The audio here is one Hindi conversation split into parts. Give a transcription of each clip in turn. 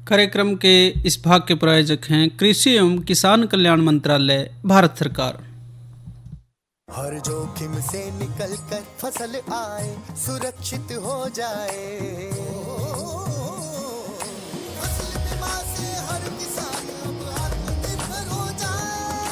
कार्यक्रम के इस भाग के प्रायोजक हैं कृषि एवं किसान कल्याण मंत्रालय, भारत सरकार। हर जोखिम से निकल कर फसल आए, सुरक्षित हो जाए। फसल बीमा से हर किसान अब आत्मनिर्भर हो जाए।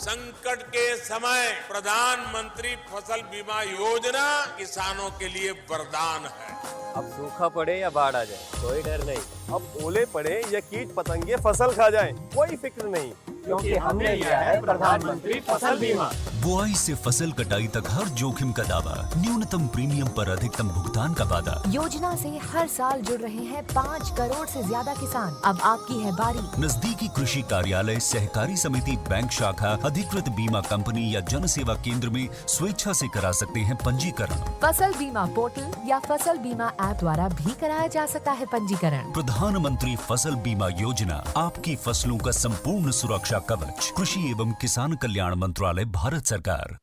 संकट के समय प्रधानमंत्री फसल बीमा योजना किसानों के लिए वरदान है। अब सूखा पड़े या बाढ़ आ जाए कोई डर नहीं, अब ओले पड़े या कीट पतंगे फसल खा जाए कोई फिक्र नहीं, क्योंकि हमने लिया है प्रधानमंत्री फसल बीमा। बुआई से फसल कटाई तक हर जोखिम का दावा, न्यूनतम प्रीमियम पर अधिकतम भुगतान का वादा। योजना से हर साल जुड़ रहे हैं 5 करोड़ से ज्यादा किसान। अब आपकी है बारी। नजदीकी कृषि कार्यालय, सहकारी समिति, बैंक शाखा, अधिकृत बीमा कंपनी या जन सेवा केंद्र में स्वेच्छा से करा सकते हैं पंजीकरण। फसल बीमा पोर्टल या फसल बीमा ऐप द्वारा भी कराया जा सकता है पंजीकरण। प्रधानमंत्री फसल बीमा योजना, आपकी फसलों का संपूर्ण सुरक्षा कवच। कृषि एवं किसान कल्याण मंत्रालय, भारत सरकार।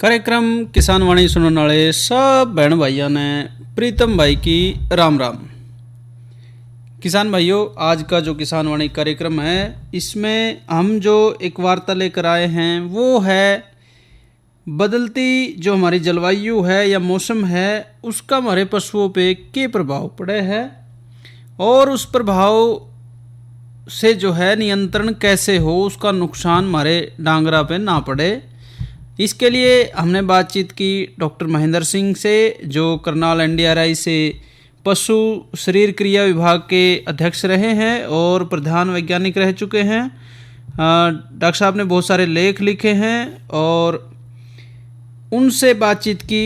कार्यक्रम किसान वाणी सुनने वाले सब बहन भाइयों ने प्रीतम भाई की राम राम। किसान भाइयों, आज का जो किसान वाणी कार्यक्रम है, इसमें हम जो एक वार्ता लेकर आए हैं वो है बदलती जो हमारी जलवायु है या मौसम है, उसका हमारे पशुओं पे क्या प्रभाव पड़े है और उस प्रभाव से जो है नियंत्रण कैसे हो, उसका नुकसान हमारे डांगरा पे ना पड़े। इसके लिए हमने बातचीत की डॉक्टर महेंद्र सिंह से, जो करनाल NDRI से पशु शरीर क्रिया विभाग के अध्यक्ष रहे हैं और प्रधान वैज्ञानिक रह चुके हैं। डॉक्टर साहब ने बहुत सारे लेख लिखे हैं और उनसे बातचीत की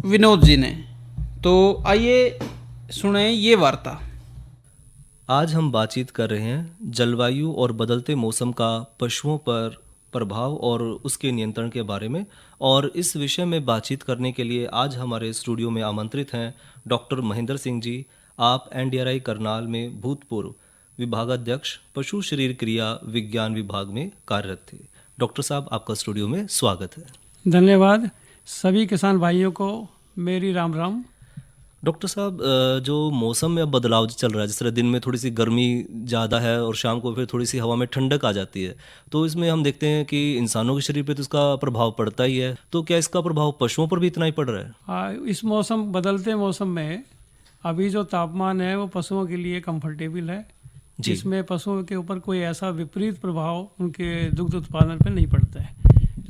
विनोद जी ने। तो आइए सुने ये वार्ता। आज हम बातचीत कर रहे हैं जलवायु और बदलते मौसम का पशुओं पर प्रभाव और उसके नियंत्रण के बारे में, और इस विषय में बातचीत करने के लिए आज हमारे स्टूडियो में आमंत्रित हैं डॉक्टर महेंद्र सिंह जी। आप NDRI करनाल में भूतपूर्व विभागाध्यक्ष पशु शरीर क्रिया विज्ञान विभाग में कार्यरत थे। डॉक्टर साहब, आपका स्टूडियो में स्वागत है। धन्यवाद। सभी किसान भाइयों को मेरी राम राम। डॉक्टर साहब, जो मौसम में अब बदलाव चल रहा है, जिस तरह दिन में थोड़ी सी गर्मी ज़्यादा है और शाम को फिर थोड़ी सी हवा में ठंडक आ जाती है, तो इसमें हम देखते हैं कि इंसानों के शरीर पे तो इसका प्रभाव पड़ता ही है, तो क्या इसका प्रभाव पशुओं पर भी इतना ही पड़ रहा है? हाँ, इस बदलते मौसम में अभी जो तापमान है वो पशुओं के लिए कंफर्टेबल है, जिसमें पशुओं के ऊपर कोई ऐसा विपरीत प्रभाव उनके दुग्ध उत्पादन पर नहीं पड़ता है।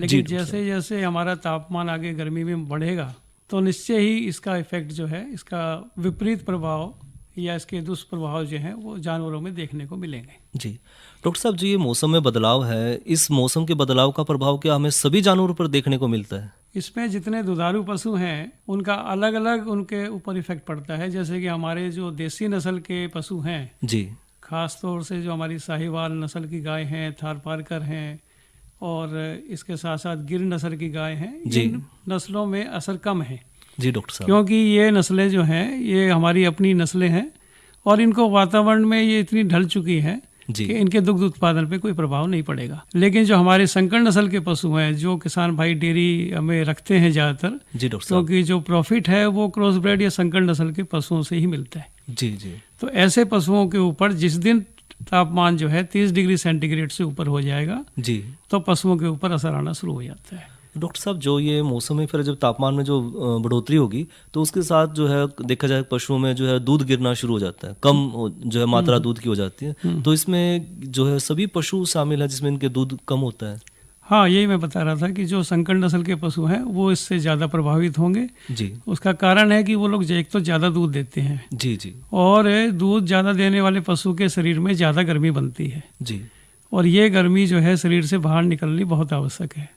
लेकिन जैसे जैसे हमारा तापमान आगे गर्मी में बढ़ेगा तो निश्चय ही इसका इफेक्ट जो है, इसका विपरीत प्रभाव या इसके दुष्प्रभाव जो हैं वो जानवरों में देखने को मिलेंगे। जी डॉक्टर साहब, जो ये मौसम में बदलाव है, इस मौसम के बदलाव का प्रभाव क्या हमें सभी जानवरों पर देखने को मिलता है? इसमें जितने दुधारू पशु हैं उनका अलग अलग उनके ऊपर इफेक्ट पड़ता है। जैसे कि हमारे जो देसी नस्ल के पशु हैं जी, खास तौर से जो हमारी साहिवाल नस्ल की गाय हैं, थारपारकर हैं और इसके साथ साथ गिर नस्ल की गाय हैं, इन नस्लों में असर कम है। जी डॉक्टर साहब, क्योंकि ये नस्लें जो हैं ये हमारी अपनी नस्लें हैं और इनको वातावरण में ये इतनी ढल चुकी हैं कि इनके दुग्ध उत्पादन पे कोई प्रभाव नहीं पड़ेगा। लेकिन जो हमारे संकर नस्ल के पशु हैं, जो किसान भाई डेयरी में रखते हैं ज़्यादातर, क्योंकि जो प्रॉफिट है वो क्रॉस ब्रेड या संकर नस्ल के पशुओं से ही मिलता है। जी जी। तो ऐसे पशुओं के ऊपर जिस दिन तापमान जो है 30 डिग्री सेंटीग्रेड से ऊपर हो जाएगा जी, तो पशुओं के ऊपर असर आना शुरू हो जाता है। डॉक्टर साहब, जो ये मौसम में फिर जब तापमान में जो बढ़ोतरी होगी तो उसके साथ जो है देखा जाए पशुओं में जो है दूध गिरना शुरू हो जाता है, कम जो है मात्रा दूध की हो जाती है, तो इसमें जो है सभी पशु शामिल है जिसमें इनके दूध कम होता है? हाँ, यही मैं बता रहा था कि जो संकर नस्ल के पशु हैं वो इससे ज़्यादा प्रभावित होंगे जी। उसका कारण है कि वो लोग एक तो ज़्यादा दूध देते हैं जी जी, और दूध ज़्यादा देने वाले पशु के शरीर में ज़्यादा गर्मी बनती है जी, और ये गर्मी जो है शरीर से बाहर निकलनी बहुत आवश्यक है।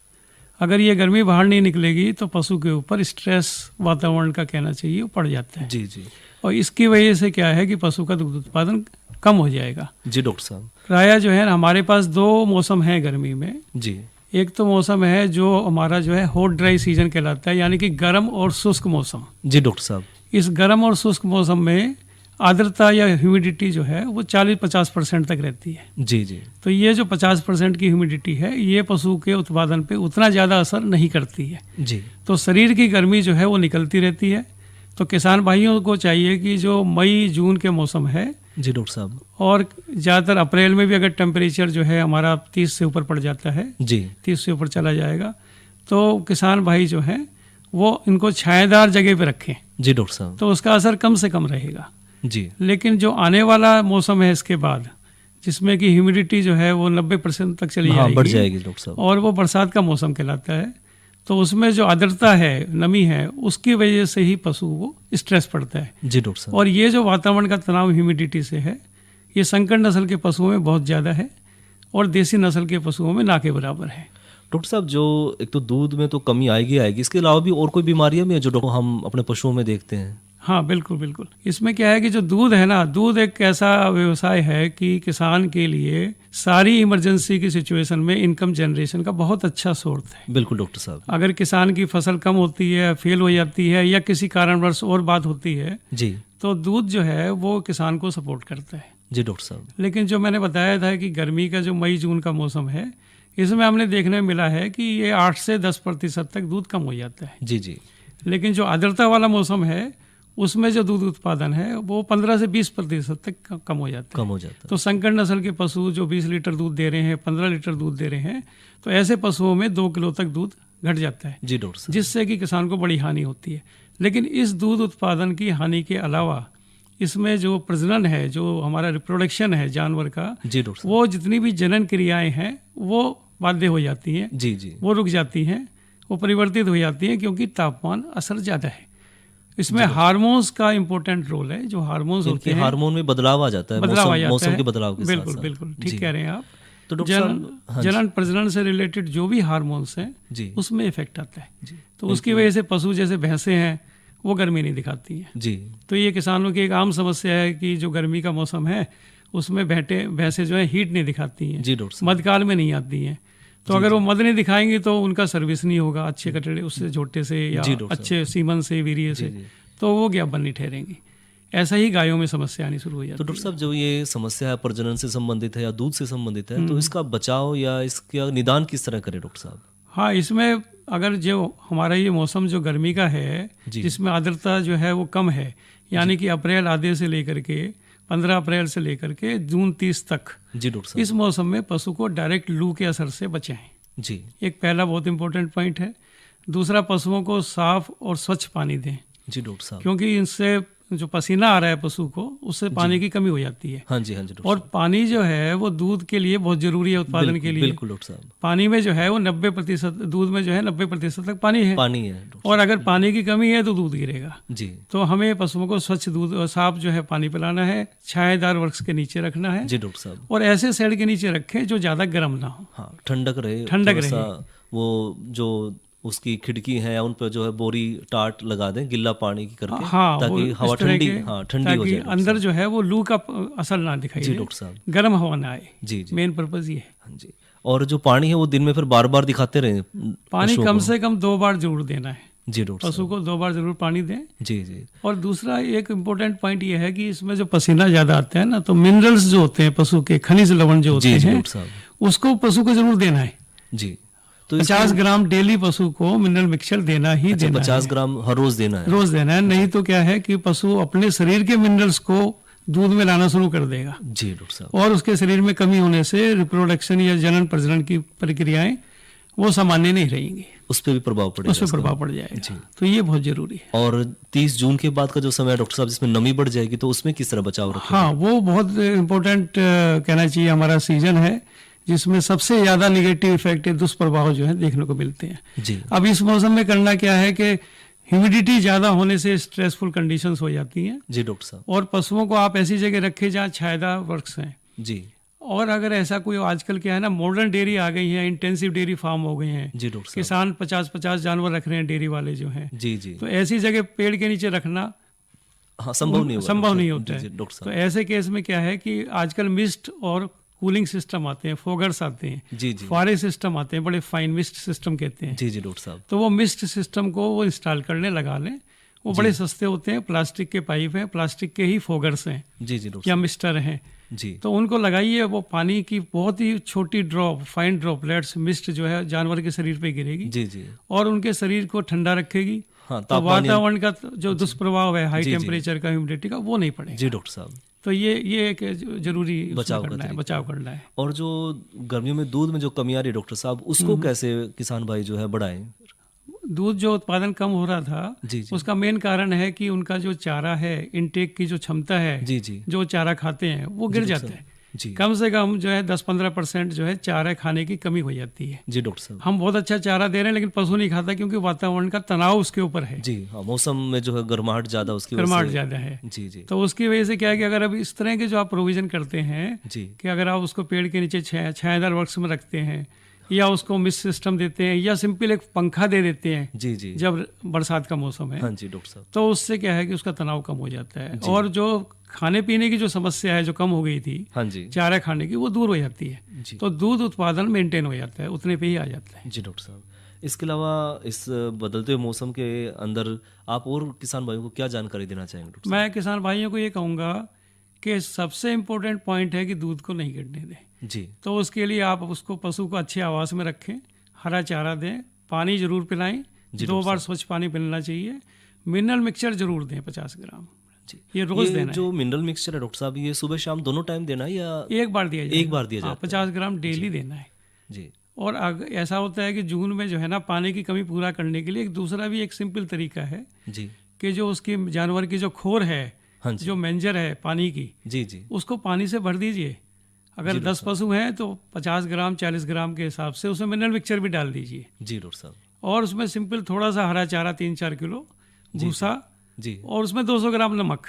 अगर ये गर्मी बाहर नहीं निकलेगी तो पशु के ऊपर स्ट्रेस वातावरण का कहना चाहिए वो पड़ जाता है जी जी, और इसकी वजह से क्या है कि पशु का दुग्ध उत्पादन कम हो जाएगा जी। डॉक्टर साहब, प्रायः जो है हमारे पास 2 मौसम है गर्मी में जी। एक तो मौसम है जो हमारा जो है हॉट ड्राई सीजन कहलाता है, यानी कि गर्म और शुष्क मौसम जी। डॉक्टर साहब, इस गर्म और शुष्क मौसम में आर्द्रता या ह्यूमिडिटी जो है वो 40-50% तक रहती है जी जी। तो ये जो 50% की ह्यूमिडिटी है ये पशु के उत्पादन पे उतना ज़्यादा असर नहीं करती है जी। तो शरीर की गर्मी जो है वो निकलती रहती है, तो किसान भाइयों को चाहिए कि जो मई जून के मौसम है जी डॉक्टर साहब, और ज़्यादातर अप्रैल में भी अगर टेम्परेचर जो है हमारा 30 से ऊपर पड़ जाता है जी 30 से ऊपर चला जाएगा, तो किसान भाई जो है वो इनको छायादार जगह पे रखें जी डॉक्टर साहब, तो उसका असर कम से कम रहेगा। जी लेकिन जो आने वाला मौसम है इसके बाद, जिसमें कि ह्यूमिडिटी जो है वो 90% तक चली जाएगी, बढ़ जाएगी डॉक्टर साहब, और वो बरसात का मौसम कहलाता है, तो उसमें जो आर्द्रता है, नमी है, उसकी वजह से ही पशु को स्ट्रेस पड़ता है। जी डॉक्टर साहब, और ये जो वातावरण का तनाव ह्यूमिडिटी से है, ये संकर नस्ल के पशुओं में बहुत ज़्यादा है और देसी नस्ल के पशुओं में ना के बराबर है। डॉक्टर साहब, जो एक तो दूध में तो कमी आएगी, इसके अलावा भी और कोई बीमारियां भी है जो डॉक्टर हम अपने पशुओं में देखते हैं? हाँ बिल्कुल बिल्कुल। इसमें क्या है कि जो दूध है ना, दूध एक ऐसा व्यवसाय है कि किसान के लिए सारी इमरजेंसी की सिचुएशन में इनकम जनरेशन का बहुत अच्छा सोर्स है। बिल्कुल डॉक्टर साहब। अगर किसान की फसल कम होती है, फेल हो जाती है, या किसी कारणवश और बात होती है जी, तो दूध जो है वो किसान को सपोर्ट करता है। जी डॉक्टर साहब। लेकिन जो मैंने बताया था कि गर्मी का जो मई जून का मौसम है, इसमें हमने देखने में मिला है कि ये 8 से 10% तक दूध कम हो जाता है। जी जी। लेकिन जो आर्द्रता वाला मौसम है, उसमें जो दूध उत्पादन है वो 15 से 20% तक कम हो जाता है। तो संकर नस्ल के पशु जो 20 लीटर दूध दे रहे हैं, 15 लीटर दूध दे रहे हैं, तो ऐसे पशुओं में 2 किलो तक दूध घट जाता है। जी डॉक्टर साहब। जिससे कि किसान को बड़ी हानि होती है। लेकिन इस दूध उत्पादन की हानि के अलावा इसमें जो प्रजनन है, जो हमारा रिप्रोडक्शन है जानवर का, जी डॉक्टर साहब, वो जितनी भी जनन क्रियाएं हैं वो बाध्य हो जाती हैं। जी जी। वो रुक जाती हैं, वो परिवर्तित हो जाती हैं, क्योंकि तापमान असर ज़्यादा है। इसमें हार्मोन्स का इम्पोर्टेंट रोल है। जो हार्मोन्स होते हैं, हार्मोन में बदलाव आ जाता है, मौसम के बदलाव के बिल्कुल साथ। बिल्कुल ठीक कह रहे हैं आप। तो डॉक्टर साहब, जनन प्रजनन से रिलेटेड जो भी हार्मोन्स हैं जी, उसमें इफेक्ट आता है। तो उसकी वजह से पशु जैसे भैंसें हैं वो गर्मी नहीं दिखाती हैं जी। तो ये किसानों की एक आम समस्या है कि जो गर्मी का मौसम है उसमें भैंसें जो है हीट नहीं दिखाती हैं। जी डॉक्टर साहब। मध्यकाल में नहीं आती हैं, तो अगर वो मद नहीं दिखाएंगी तो उनका सर्विस नहीं होगा अच्छे कटड़े उससे झोटे से या अच्छे सीमन से, वीर्य से, तो वो ज्ञापन नहीं ठहरेंगी। ऐसा ही गायों में समस्या आनी शुरू हो जाती है। तो डॉक्टर साहब, जो ये समस्या है प्रजनन से संबंधित है या दूध से संबंधित है, तो इसका बचाव या इसका निदान किस तरह करें डॉक्टर साहब? हाँ, इसमें अगर जो हमारा ये मौसम जो गर्मी का है, जिसमें आर्द्रता जो है वो कम है, यानी कि अप्रैल आधे से लेकर के 15 अप्रैल से लेकर के जून 30 तक, जी डॉक्टर साहब, इस मौसम में पशु को डायरेक्ट लू के असर से बचाएं। जी, एक पहला बहुत इंपॉर्टेंट पॉइंट है। दूसरा, पशुओं को साफ और स्वच्छ पानी दें। जी डॉक्टर साहब। क्योंकि इनसे जो पसीना आ रहा है पशु को, उससे पानी की कमी हो जाती है। हाँ जी, हाँ जी डॉक्टर और साहब। पानी जो है वो दूध के लिए बहुत जरूरी है, उत्पादन के लिए। बिल्कुल डॉक्टर साहब। पानी में जो है वो 90%, दूध में जो है 90% तक पानी है। पानी है और अगर पानी की कमी है तो दूध गिरेगा। जी। तो हमें पशुओं को स्वच्छ दूध और साफ जो है पानी पिलाना है, छायादार वृक्ष के नीचे रखना है। जी डॉक्टर साहब। और ऐसे शेड के नीचे रखें जो ज्यादा गर्म ना हो। हाँ, ठंडक रहे, ठंडक रहे। वो जो उसकी खिड़की है उन पर जो है बोरी टाट लगा दें गिल्ला पानी की करके, हाँ, ताकि हवा ठंडी हो जाए, अंदर जो है वो लू का असर ना दिखाई जी दे, डॉक्टर साहब, गर्म हवा ना आए। जी जी। मेन पर्पज ये है। हाँ जी। और जो पानी है वो दिन में फिर बार बार दिखाते रहे, पानी कम से कम 2 बार जरूर देना है। जी डॉक्टर पशु को 2 बार जरूर पानी दें। जी जी। और दूसरा एक इम्पोर्टेंट पॉइंट ये है कि इसमें जो पसीना ज्यादा आता है ना, तो मिनरल्स जो होते हैं पशु के, खनिज लवण जो होते हैं, उसको पशु को जरूर देना है। जी। तो 50 ग्राम डेली पशु को मिनरल मिक्सचर देना ही देना 50 है। ग्राम हर रोज देना है, रोज देना है। नहीं तो क्या है कि पशु अपने शरीर के मिनरल्स को दूध में लाना शुरू कर देगा। जी डॉक्टर साहब। और उसके शरीर में कमी होने से रिप्रोडक्शन या जनन प्रजनन की प्रक्रियाएं वो सामान्य नहीं रहेंगी, उस पर भी प्रभाव पड़ेगा, उस पर प्रभाव पड़ जाएगा। तो ये बहुत जरूरी है। और 30 जून के बाद का जो समय है डॉक्टर साहब, जिसमें नमी बढ़ जाएगी, तो उसमें किस तरह बचाव रखें? हाँ, वो बहुत इम्पोर्टेंट कहना चाहिए हमारा सीजन है, जिसमें सबसे ज्यादा निगेटिव इफेक्ट, दुष्प्रभाव जो है देखने को मिलते हैं। जी। अब इस मौसम में करना क्या है कि ह्यूमिडिटी ज्यादा होने से स्ट्रेसफुल कंडीशंस हो जाती हैं। जी डॉक्टर साहब। और पशुओं को आप ऐसी जगह रखें जहाँ छायादार वृक्ष हैं। जी। और अगर ऐसा कोई, आजकल क्या है ना, मॉडर्न डेयरी आ गई है, इंटेंसिव डेयरी फार्म हो गए हैं। जी डॉक्टर साहब। किसान 50-50 जानवर रख रहे हैं डेयरी वाले जो हैं। जी जी। तो ऐसी जगह पेड़ के नीचे रखना संभव नहीं होता है। तो ऐसे केस में क्या है कि आजकल मिस्ट और कूलिंग सिस्टम आते हैं, फोगर्स आते हैं, जी जी, फुहारे सिस्टम आते हैं, बड़े फाइन मिस्ट सिस्टम कहते हैं। जी जी डॉक्टर साहब। तो वो मिस्ट सिस्टम को वो इंस्टॉल करने लगा लें। वो बड़े सस्ते होते हैं, प्लास्टिक के पाइप हैं, प्लास्टिक के ही फोगर्स हैं, जी जी डॉक्टर या मिस्टर हैं। जी। तो उनको लगाइए, वो पानी की बहुत ही छोटी ड्रॉप, फाइन ड्रॉपलेट्स मिस्ट जो है जानवर के शरीर पे गिरेगी। जी जी। और उनके शरीर को ठंडा रखेगी। हाँ, तो वातावरण का जो दुष्प्रभाव है हाई टेम्परेचर का, ह्यूमिडिटी का, वो नहीं पड़ेगा। जी डॉक्टर साहब, तो ये एक जरूरी बचाव करना है। और जो गर्मियों में दूध में जो कमी आ रही है डॉक्टर साहब, उसको कैसे किसान भाई जो है बढ़ाएं? दूध जो उत्पादन कम हो रहा था, उसका मेन कारण है कि उनका जो चारा है, इनटेक की जो क्षमता है, जो चारा खाते हैं वो गिर जाता है। कम से कम जो है 10-15% जो है चारा खाने की कमी हो जाती है। जी डॉक्टर साहब, हम बहुत अच्छा चारा दे रहे हैं लेकिन पशु नहीं खाता, क्योंकि वातावरण का तनाव उसके ऊपर है। जी हाँ, मौसम में जो है गर्माहट ज्यादा, उसकी गर्माहट ज्यादा है। जी जी, तो उसकी वजह से क्या है कि अगर अब इस तरह के जो आप प्रोविजन करते हैं कि अगर आप उसको पेड़ के नीचे छायादार वृक्ष में रखते हैं, या उसको मिस्ट सिस्टम देते हैं, या सिंपल एक पंखा दे देते हैं जी जी जब बरसात का मौसम है, हाँ जी डॉक्टर साहब, तो उससे क्या है कि उसका तनाव कम हो जाता है, और जो खाने पीने की जो समस्या है जो कम हो गई थी, हाँ जी, चारा खाने की, वो दूर हो जाती है। तो दूध उत्पादन मेंटेन हो जाता है, उतने पे ही आ जाता है। जी डॉक्टर साहब, इसके अलावा इस बदलते हुए मौसम के अंदर आप और किसान भाइयों को क्या जानकारी देना चाहेंगे डॉक्टर साहब? मैं किसान भाइयों को ये कहूँगा कि सबसे इम्पोर्टेंट पॉइंट है कि दूध को नहीं गिरने दें। जी, तो उसके लिए आप उसको पशु को अच्छे आवास में रखें, हरा चारा दें, पानी जरूर पिलाएं, 2 बार स्वच्छ पानी पिलाना चाहिए, मिनरल मिक्सचर जरूर दें 50 ग्राम, ये रोज देना जो मिनरल मिक्सचर है डॉक्टर साहब, ये सुबह शाम दोनों टाइम देना है या एक बार दिया जाए? एक बार दिया जाए, 50 ग्राम डेली देना है जी। और ऐसा होता है कि जून में जो है ना, पानी की कमी पूरा करने के लिए एक दूसरा भी एक सिंपल तरीका है जी, कि जो उसकी जानवर की जो खोर है, जो मेंजर है पानी की, जी जी, उसको पानी से भर दीजिए। अगर 10 पशु हैं तो 50 ग्राम 40 ग्राम के हिसाब से उसमें मिनरल मिक्सचर भी डाल दीजिए। जी डॉक्टर साहब, और उसमें सिंपल थोड़ा सा हरा चारा 3-4 किलो, भूसा जी, और उसमें 200 ग्राम नमक,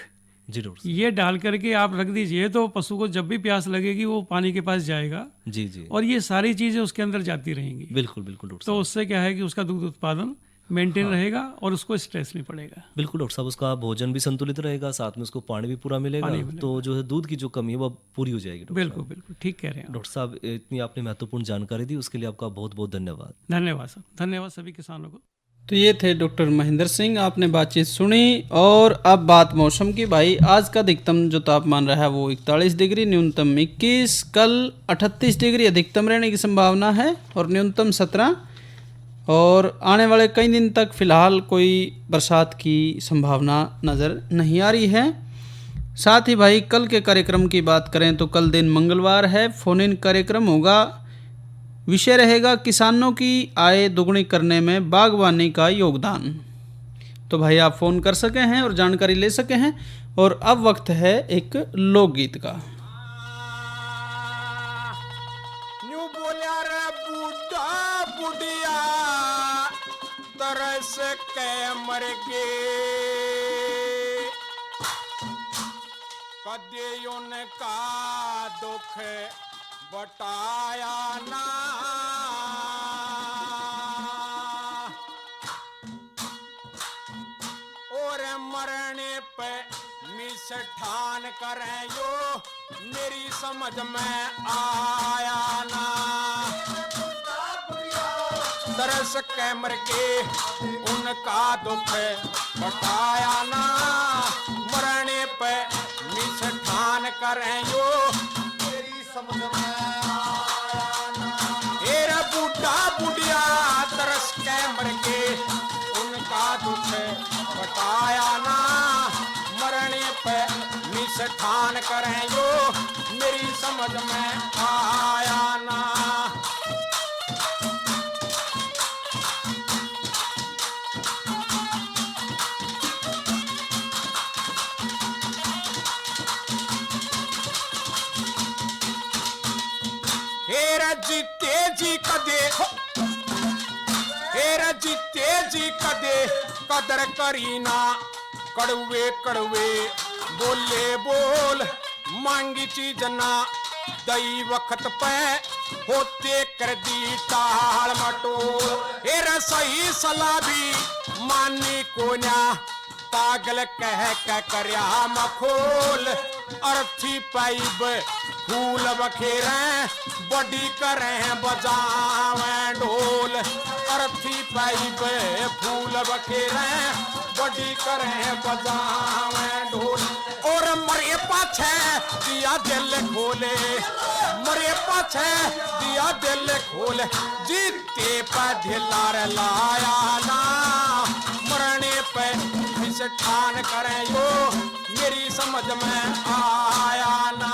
जी डॉक्टर साहब, ये डाल करके आप रख दीजिए। तो पशु को जब भी प्यास लगेगी वो पानी के पास जाएगा। जी जी, और ये सारी चीजें उसके अंदर जाती रहेंगी। बिल्कुल बिल्कुल डॉक्टर तो साहब, उससे क्या है कि उसका दूध उत्पादन मेंटेन रहेगा और उसको स्ट्रेस नहीं पड़ेगा। बिल्कुल डॉक्टर साहब, उसका भोजन भी संतुलित रहेगा, साथ में उसको पानी भी पूरा मिलेगा, तो जो है दूध की जो कमी है वो पूरी हो जाएगी डॉक्टर बिल्कुल बिल्कुल ठीक कह रहे हैं डॉक्टर साहब। इतनी आपने महत्वपूर्ण जानकारी दी, उसके लिए आपका बहुत बहुत धन्यवाद। धन्यवाद सर, धन्यवाद सभी किसानों को। तो ये थे डॉक्टर महेंद्र सिंह, आपने बातचीत सुनी। और अब बात मौसम की। भाई आज का अधिकतम जो तापमान रहा वो 41 डिग्री, न्यूनतम 21, कल 38 डिग्री अधिकतम रहने की संभावना है और न्यूनतम 17। और आने वाले कई दिन तक फिलहाल कोई बरसात की संभावना नज़र नहीं आ रही है। साथ ही भाई कल के कार्यक्रम की बात करें तो कल दिन मंगलवार है, फोन इन कार्यक्रम होगा। विषय रहेगा किसानों की आय दोगुनी करने में बागवानी का योगदान। तो भाई आप फ़ोन कर सके हैं और जानकारी ले सके हैं। और अब वक्त है एक लोकगीत का। न्यू बोलिया रे बूढ़ा बुढ़िया तरस के मर गे, कदियों ने का दुख बटाया ना, और मरने पे मिष्ठान करें यो मेरी समझ में आया ना। तरस के मर के उनका दुख बटाया ना, मरने पे मिष्ठान करें यो मेरी समझ में आया ना। हेरा बूढ़ा बुढ़िया तरस के मर के उनका दुख बटाया ना, मरने पे मिष्ठान करें यो मेरी समझ में आया ना। हेरा जीते जी कदे, हेरा जीते जी कदे कदर करी ना, कड़वे कड़वे बोले बोल मांगी चीज ना, दई वक्त पे होते कर दी टाल मटोल। हेरा सही सलाह भी मानी को ना, पागल कह करया मखोल। अर्थी पाइब फूल बखेरें बड़ी करें बजावें ढोल, अर्थी पाइब फूल बखेरें बड़ी करें बजावें ढोल। और मरे पाछे दिया दिल खोले, मरे पाछे दिया दिल खोले, जीते पे ढिलार लाया ना, मरने ठान करें यो मेरी समझ में आया ना।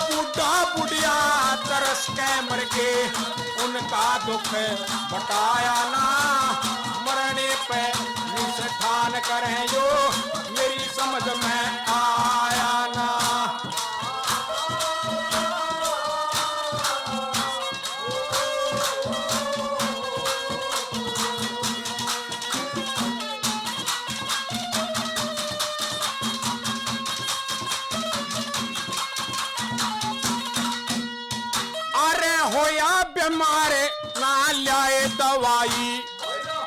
बूढ़ा बुढ़िया तरस के मर के उनका दुख बटाया ना। मरने पे ठान करें यो मेरी समझ में आया ना। होया बीमार ना लाए दवाई,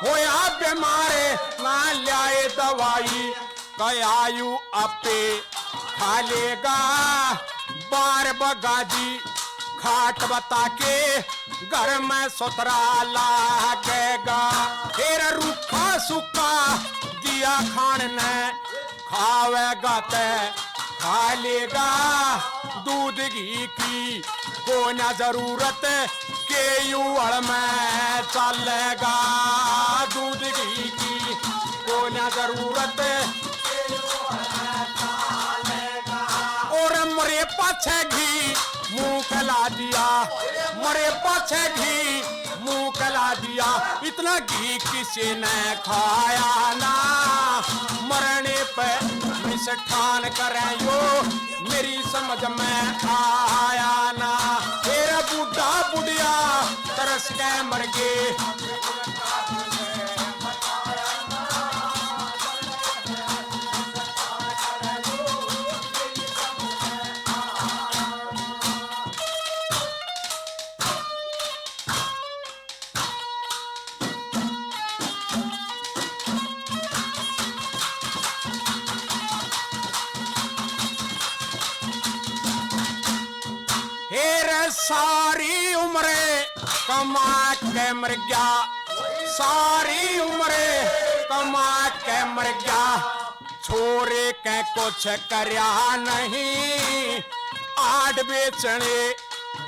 होया बीमार ना लाए दवाई, कयायु अपे खा लेगा बार बगाजी खाट बता के घर में सुतरा लागेगा। फिर रूखा सूखा दिया खान ने खावेगा ते खा लेगा। दूध घी की को न जरूरत के युवड़ में चलेगा। दूध घी की को न जरूरत के युवड़ में चलेगा। और मरे पाछे घी मुंह खला दिया, मरे पाछे घी मुंह खला दिया। इतना घी किसी ने खाया ना। मरने पे ठान करें यो मेरी समझ में आया ना। फिर बूढ़ा बुढ़िया तरस के मर गए। सारी उम्र कमा के मर गया, सारी उम्र कमा के मर गया। छोरे के कुछ करया नहीं, आड़ बेचने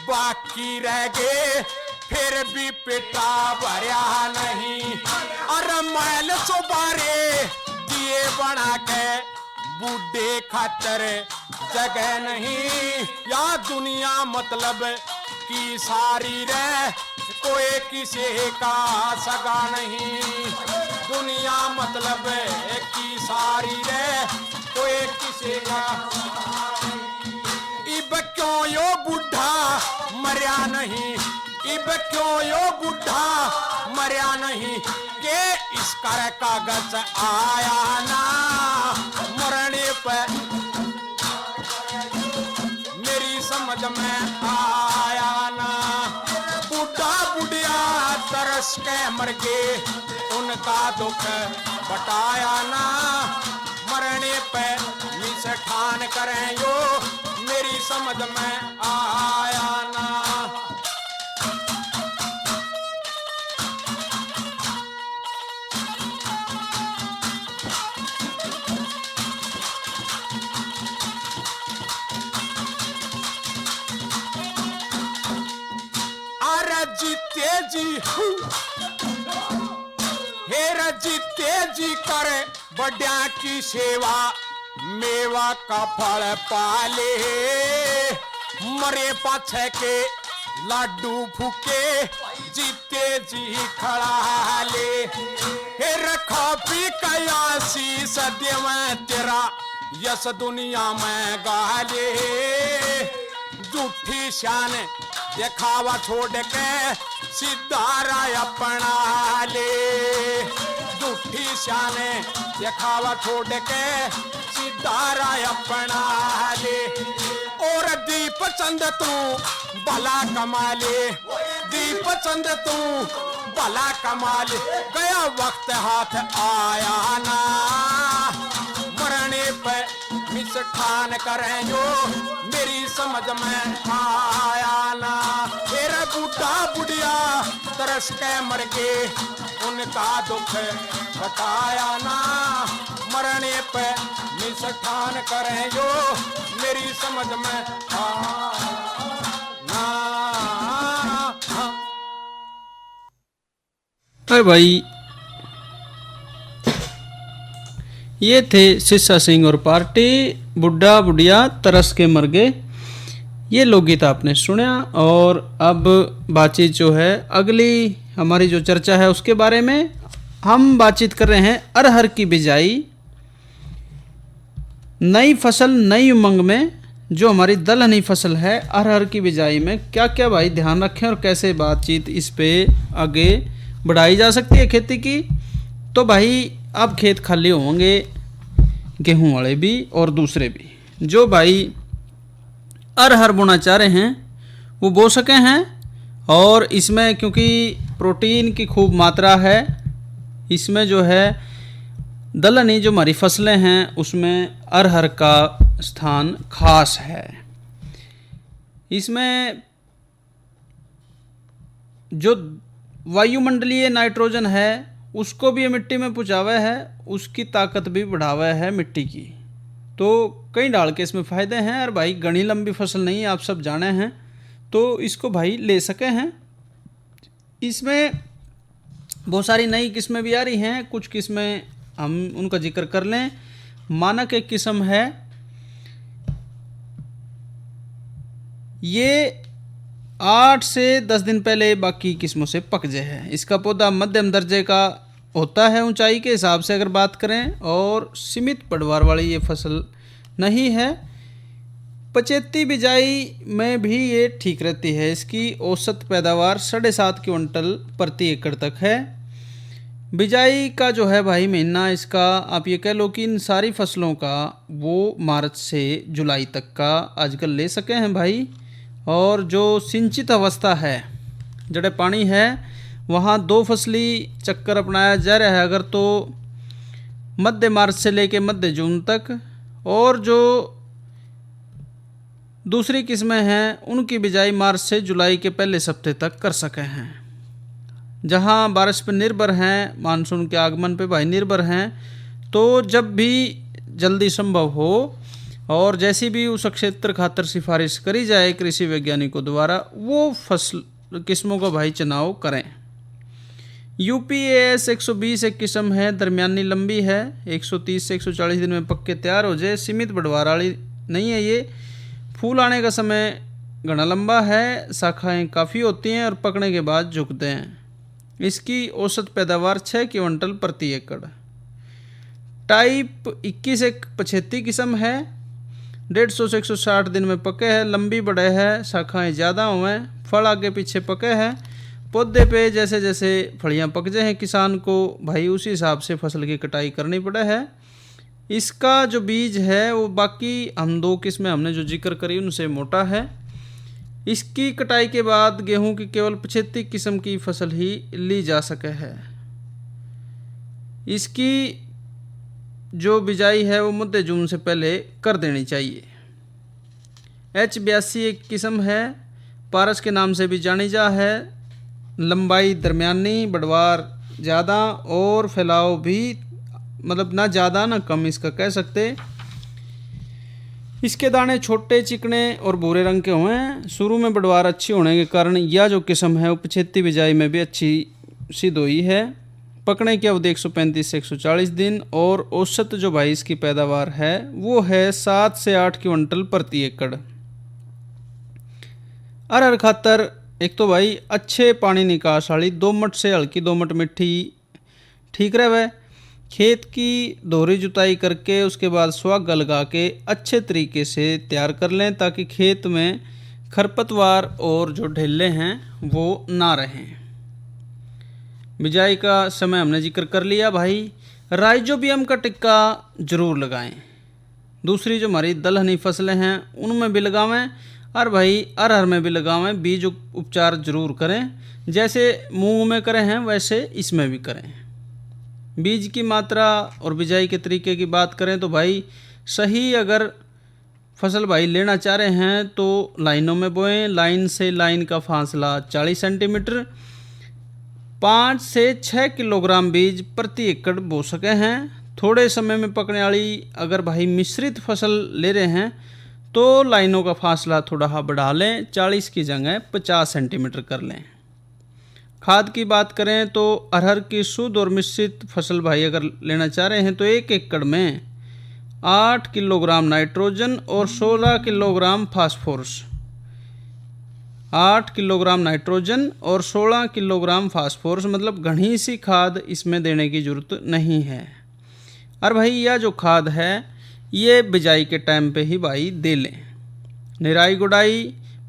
बाकी रह गए। फिर भी पेटा भरया नहीं। अरे महल चौबारे दिए बना के बूढ़े खातर जगह नहीं। या दुनिया मतलब की सारी रे कोई किसी का सगा नहीं। दुनिया मतलब की सारी रे कोई किसी का। इब क्यों यो बुढ़ा मरिया नहीं, इब क्यों यो बुढ़ा मरिया नहीं। के इसका कागज आया ना। मरने पर मेरी समझ में आया ना। बूढ़ा बुढ़िया तरस के मर गए, उनका दुख बटाया ना। मरने पे ठान करें यो मेरी समझ में आया ना। जीते जी हेर जीते जी करे बड्या की सेवा, मेवा का फल पाले। मरे पाछे के लाडू फूके जीते जी खड़ा ले। हेर खा पी कयासी सदे में तेरा यस दुनिया में गाले। झूठी शान दिखावा छोड़ के सिद्धारा अपना ले। झूठी शान दिखावा छोड़ के सिद्धारा अपना ले। और दीप चंद तू भला कमा ले, दीप चंद तू भला कमा ले। गया वक्त हाथ आया ना। मरने पे ठान करें जो मेरी समझ में आया ना। फिर बूढ़ा बुढ़िया तरस के मर गए, उनका दुख बताया ना। मरने पे ठान करें जो मेरी समझ में आया ना। अरे भाई ये थे सिस्सा सिंह और पार्टी, बुढ़ा बुढ़िया तरस के मर गए। ये लोकगीत आपने सुना और अब बातचीत जो है अगली हमारी जो चर्चा है उसके बारे में। हम बातचीत कर रहे हैं अरहर की बिजाई, नई फसल नई उमंग में। जो हमारी दलहनी फसल है अरहर की बिजाई में क्या क्या भाई ध्यान रखें और कैसे बातचीत इस पे आगे बढ़ाई जा सकती है खेती की। तो भाई अब खेत खाली होंगे, गेहूं वाले भी और दूसरे भी। जो भाई अरहर बोना चाह रहे हैं वो बो सके हैं, और इसमें क्योंकि प्रोटीन की खूब मात्रा है, इसमें जो है दलहनी जो हमारी फसलें हैं उसमें अरहर का स्थान खास है। इसमें जो वायुमंडलीय नाइट्रोजन है उसको भी मिट्टी में पहुँचावा है, उसकी ताकत भी बढ़ावा है मिट्टी की। तो कई डाल के इसमें फ़ायदे हैं। और भाई घनी लंबी फसल नहीं, आप सब जाने हैं, तो इसको भाई ले सके हैं। इसमें बहुत सारी नई किस्में भी आ रही हैं, कुछ किस्में हम उनका जिक्र कर लें। मानक एक किस्म है, ये 8 से 10 दिन पहले बाकी किस्मों से पक जाए है। इसका पौधा मध्यम दर्जे का होता है ऊंचाई के हिसाब से अगर बात करें, और सीमित पैदावार वाली ये फसल नहीं है। पचेती बिजाई में भी ये ठीक रहती है। इसकी औसत पैदावार 7.5 क्विंटल प्रति एकड़ तक है। बिजाई का जो है भाई महीना इसका आप ये कह लो कि इन सारी फसलों का वो मार्च से जुलाई तक का आजकल ले सके हैं भाई। और जो सिंचित अवस्था है, जड़े पानी है, वहाँ 2 फसली चक्कर अपनाया जा रहा है अगर तो मध्य मार्च से लेके मध्य जून तक। और जो दूसरी किस्में हैं उनकी बिजाई मार्च से जुलाई के पहले सप्ताह तक कर सके हैं। जहाँ बारिश पर निर्भर हैं, मानसून के आगमन पे भाई निर्भर हैं, तो जब भी जल्दी संभव हो और जैसी भी उस क्षेत्र खातर सिफारिश करी जाए कृषि वैज्ञानिकों द्वारा, वो फसल किस्मों का भाई चुनाव करें। UPAS 120 एक किस्म है, दरमियानी लंबी है, 130 से 140 दिन में पक के तैयार हो जाए। सीमित बढ़वार वाली नहीं है ये। फूल आने का समय घना लंबा है, शाखाएं काफ़ी होती हैं और पकने के बाद झुकते हैं। इसकी औसत पैदावार 6 क्विंटल प्रति एकड़। टाइप 21 एक पछेती किस्म है, 150 से 160 दिन में पके है, लंबी बड़े है, शाखाएं ज़्यादा हुए, फल आगे पीछे पके हैं। पौधे पे जैसे जैसे फलियां पक जाए हैं किसान को भाई उसी हिसाब से फसल की कटाई करनी पड़े है। इसका जो बीज है वो बाकी हम 2 किस्में हमने जो जिक्र करी उनसे मोटा है। इसकी कटाई के बाद गेहूं की केवल 75 किस्म की फसल ही ली जा सके है। इसकी जो बिजाई है वो मध्य जून से पहले कर देनी चाहिए। H82 एक किस्म है, पारस के नाम से भी जानी जा है। लंबाई दरमियानी, बढ़वार ज़्यादा और फैलाव भी मतलब ना ज़्यादा ना कम इसका कह सकते। इसके दाने छोटे चिकने और भूरे रंग के हुए हैं। शुरू में बढ़वार अच्छी होने के कारण यह जो किस्म है वो 75 बिजाई में भी अच्छी सिद्ध हुई है। पकने की अवधि 135 से 140 दिन और औसत जो भाई इसकी पैदावार है वो है 7 से 8 क्विंटल प्रति एकड़। अरहर खातर एक तो भाई अच्छे पानी निकास वाली दोमट से हल्की दोमट मिट्टी ठीक रहे। खेत की दोहरी जुताई करके उसके बाद सुहागा लगा के अच्छे तरीके से तैयार कर लें ताकि खेत में खरपतवार और जो ढेले हैं वो ना रहें। बिजाई का समय हमने जिक्र कर लिया भाई। राइजोबियम का टिक्का जरूर लगाएं। दूसरी जो हमारी दलहनी फसलें हैं उनमें भी लगावें और भाई अरहर में भी लगावें। बीज उपचार जरूर करें, जैसे मूंग में करें हैं वैसे इसमें भी करें। बीज की मात्रा और बिजाई के तरीके की बात करें तो भाई सही अगर फसल भाई लेना चाह रहे हैं तो लाइनों में बोएं। लाइन से लाइन का फासला 40 सेंटीमीटर। 5 से 6 किलोग्राम बीज प्रति एकड़ बो सके हैं। थोड़े समय में पकने वाली अगर भाई मिश्रित फसल ले रहे हैं तो लाइनों का फासला थोड़ा बढ़ा लें, 40 की जगह 50 सेंटीमीटर कर लें। खाद की बात करें तो अरहर की शुद्ध और मिश्रित फसल भाई अगर लेना चाह रहे हैं तो 1 एकड़ में 8 किलोग्राम नाइट्रोजन और 16 किलोग्राम फास्फोरस, 8 किलोग्राम नाइट्रोजन और 16 किलोग्राम फास्फोरस, मतलब घनी सी खाद इसमें देने की ज़रूरत नहीं है। और भाई यह जो खाद है ये बिजाई के टाइम पे ही भाई दे लें। निराई गुड़ाई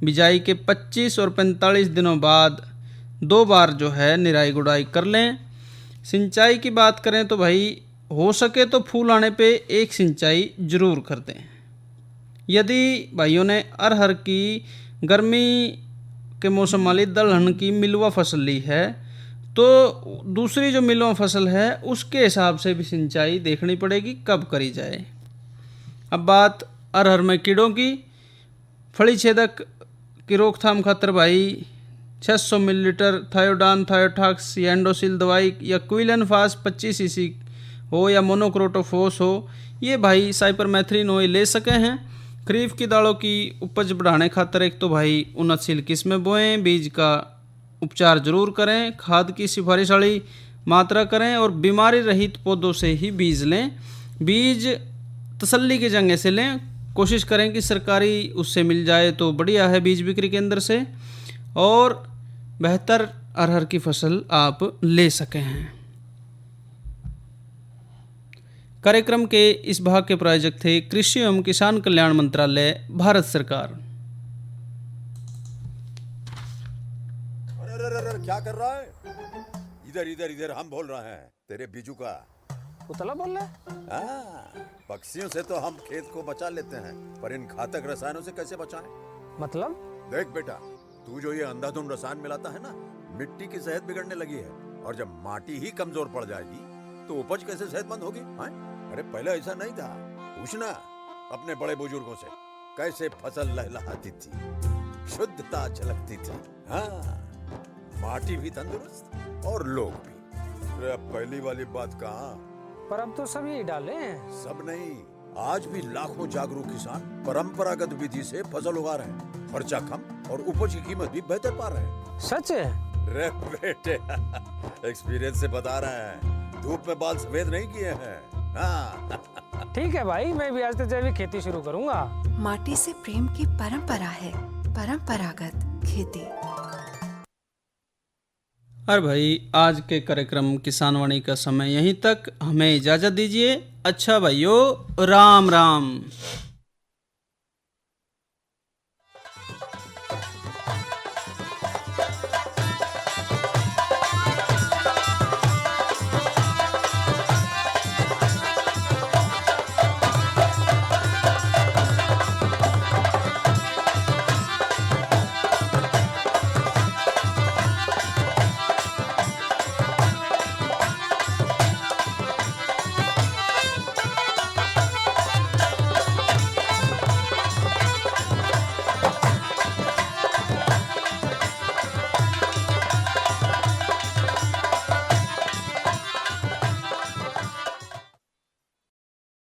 बिजाई के 25 और 45 दिनों बाद 2 बार जो है निराई गुड़ाई कर लें। सिंचाई की बात करें तो भाई हो सके तो फूल आने पे 1 सिंचाई जरूर कर दें। यदि भाइयों ने अरहर की गर्मी के मौसम वाली दलहन की मिलवा फसल ली है तो दूसरी जो मिलवा फसल है उसके हिसाब से भी सिंचाई देखनी पड़ेगी कब करी जाए। अब बात अरहर में कीड़ों की, फली छेदक की रोकथाम खातर भाई 600 मिलीलीटर थायोडान, थायोटाक्स या एंडोसिल दवाई या क्विलेनफास 25 सीसी हो या मोनोक्रोटोफोस हो, ये भाई साइपरमेथ्रिन ऑयल ले सके हैं। खरीफ की दालों की उपज बढ़ाने खातर एक तो भाई उन्नतशील किस्में बोएं, बीज का उपचार जरूर करें, खाद की सिफारिश वाली मात्रा करें और बीमारी रहित पौधों से ही बीज लें। बीज तसल्ली के जगह से लें, कोशिश करें कि सरकारी उससे मिल जाए तो बढ़िया है बीज बिक्री केंद्र से, और बेहतर अरहर की फसल आप ले सकें हैं। कार्यक्रम के इस भाग के प्रायोजक थे कृषि एवं किसान कल्याण मंत्रालय, भारत सरकार। अरे क्या कर रहा है? इधर इधर इधर, हम बोल रहे हैं तेरे बीजू का। उतला बोल रहे? हाँ, पक्षियों से तो हम खेत को बचा लेते हैं, पर इन घातक रसायनों से कैसे बचाएं? मतलब? देख बेटा, तू जो ये अंधाधुंध रसायन मिलाता है ना, मिट्टी की सेहत बिगड़ने लगी है। और जब माटी ही कमजोर पड़ जाएगी तो उपज कैसे सेहतमंद होगी? अरे पहले ऐसा नहीं था। पूछना अपने बड़े बुजुर्गों से, कैसे फसल लहलहाती थी, शुद्धता झलकती थी। हाँ, माटी भी तंदुरुस्त और लोग भी। अरे अब पहली वाली बात कहाँ? पर अब तो सब यही डाले हैं। सब नहीं, आज भी लाखों जागरूक किसान परंपरागत विधि से फसल उगा रहे हैं। खर्चा कम और उपज की कीमत भी बेहतर पा रहे हैं। सच है? रे बेटे, एक्सपीरियंस से बता रहे हैं, धूप में बाल सफेद नहीं किए हैं। हाँ। ठीक है भाई, मैं भी आज से जैविक खेती शुरू करूंगा। माटी से प्रेम की परंपरा है, परंपरागत खेती। और भाई आज के कार्यक्रम किसान वाणी का समय यहीं तक, हमें इजाज़त दीजिए। अच्छा भाइयों, राम राम।